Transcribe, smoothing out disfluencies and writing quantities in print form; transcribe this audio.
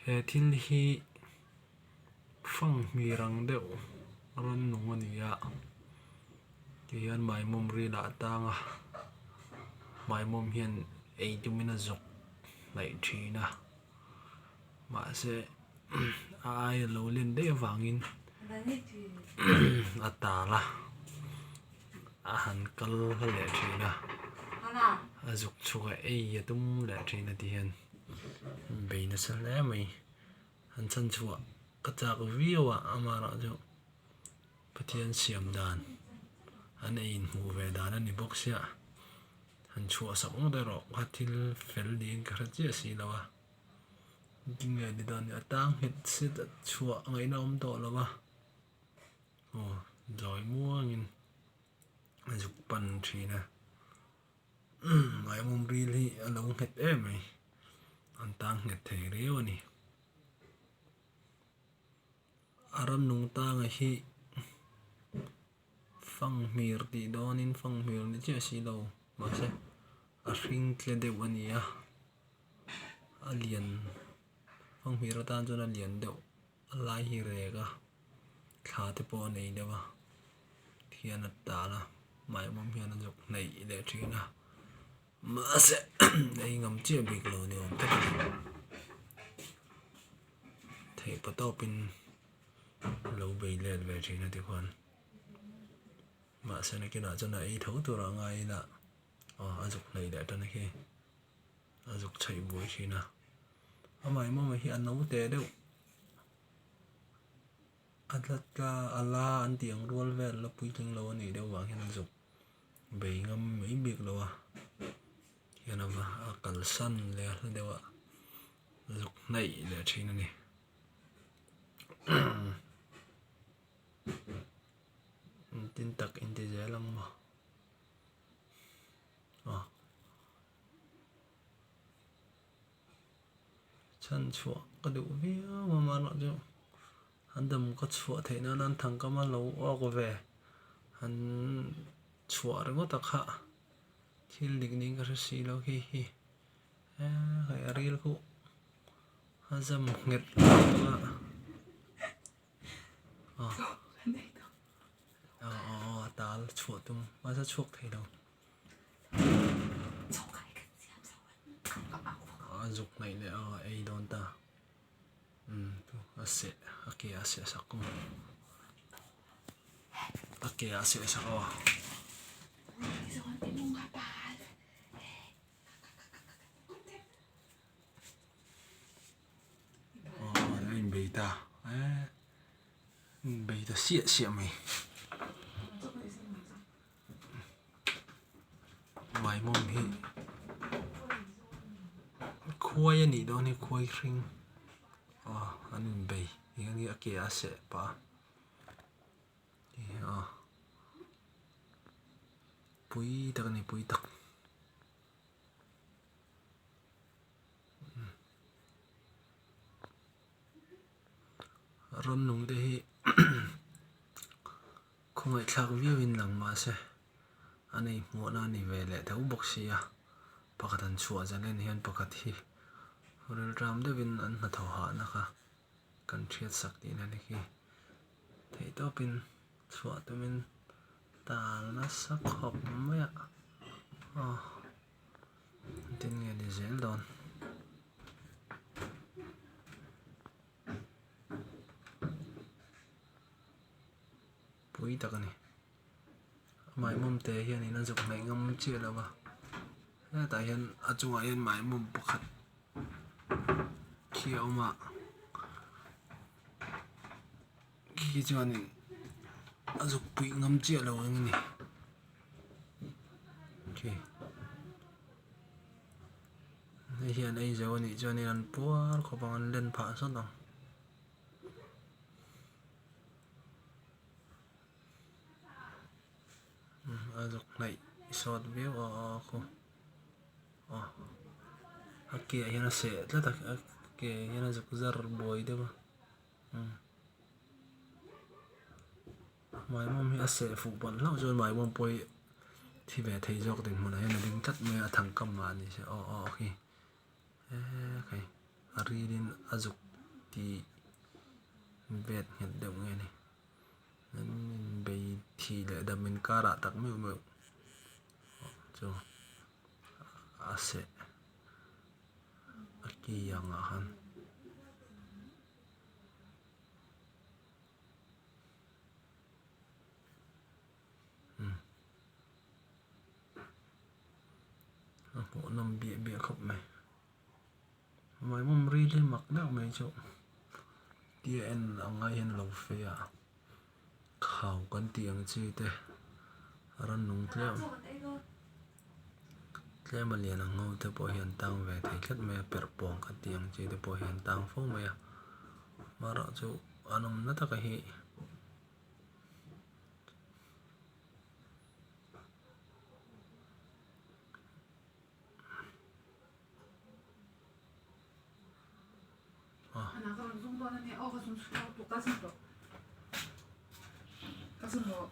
he thil hi phang mi rang deuh ron nung ania hian mai mum ri la tanga mai mum hian ei tumina zuk lai thina ma se ai lo len de wangin atala a han kal le thina azuk chuka ei atum le thina ti hian beina san le mai han chan chua ka chak viwa amara jo pathian siam dan an ein mu ve dan ani box ya han chua sakung de ro hathil fel din ka chi si lawa nge di dan atang hit sit chua ngai na to lawa o doi muangin azuk pan thina mai mum really along het mai an tang het thei reu ani aram nung ta nga hi phang mir ti donin phang mir ni che si lo ma se a hring tle de wania alian phang mir tan chon alian deuh lai hi rega thla te po nei dewa thian atala mai mum hian an jok nei le thina ma se ei ngam che big lo ni om tak thei patopin lo bei le ve thina ti khan ma se na kina chona ei tho tu ra ngai la azuk nei le ta na khi azuk chai boi thina amai mo hi an no te deuh atlat ka ala an tiang rol vel la puitling lo ani deuh wang hian azuk bei ngam mai big lo a hian ava akal san le la dewa azuk nei le thina ni tin tak integer lang ma chan chua ka du via ma na jo han dam ka chua theina nan thang ka ma lo ok ve han chua ro ta kha thil dik ning ka si lo hi hi hai aril ku hazam nget tal chua tum ma sa chuak thei lo azuk nei le ei don ta tu ase ake ase sakum ake ase sakawa in beita beita sia mai mai mom hi khoi ani do ni khoi ring an bei ngi ake ase pa pui tak ni pui tak ron nung de hi khongai thak viewin lang ma se ani mo na ni vele thau boxia pakatan chua jalen hian pakat hi rel ram de win an na tho ha na ka kan thiat sak ti na ni ki thei to pin chua tumin tal na sak hop ma tin nge ni zel don pui takani mai mum te hian in azuk mai ngam che lawa ta hian achunga hian mai mum pakhat khi oma khi chuanin azuk pui ngam che lo ni okay nei hian ei zo ni chuanin an puar khopang an len pha so dang azuk nei short view ko ake hian a se tla tak ake hian azuk zar boi de ba mai mom hi a se fu ban lau chon mai mom poi thi ve thei jok ding hmun hian a ding tat me a thang kam ma ni se okay kai ari din azuk tí vẹt hiện động nghe này nên bây thì lại đâm mình cá đã tắc mèo mèo cho ase aki yang ahan bộ nằm bịa bịa không mày mày mong ri lên mặc đạo mày chỗ tia en ang ngay hen lâu phê à khảo con tiếng chi tê ran nung tle mà liền ang ngâu te po hiền tăng về thấy khất mẹ per pong cái tiếng chi te po hiền tăng phô mày à mà rõ chỗ anum nó ta cái hi 하나 그럼 정도는 해. 가슴 똑같은 거. 가슴 뭐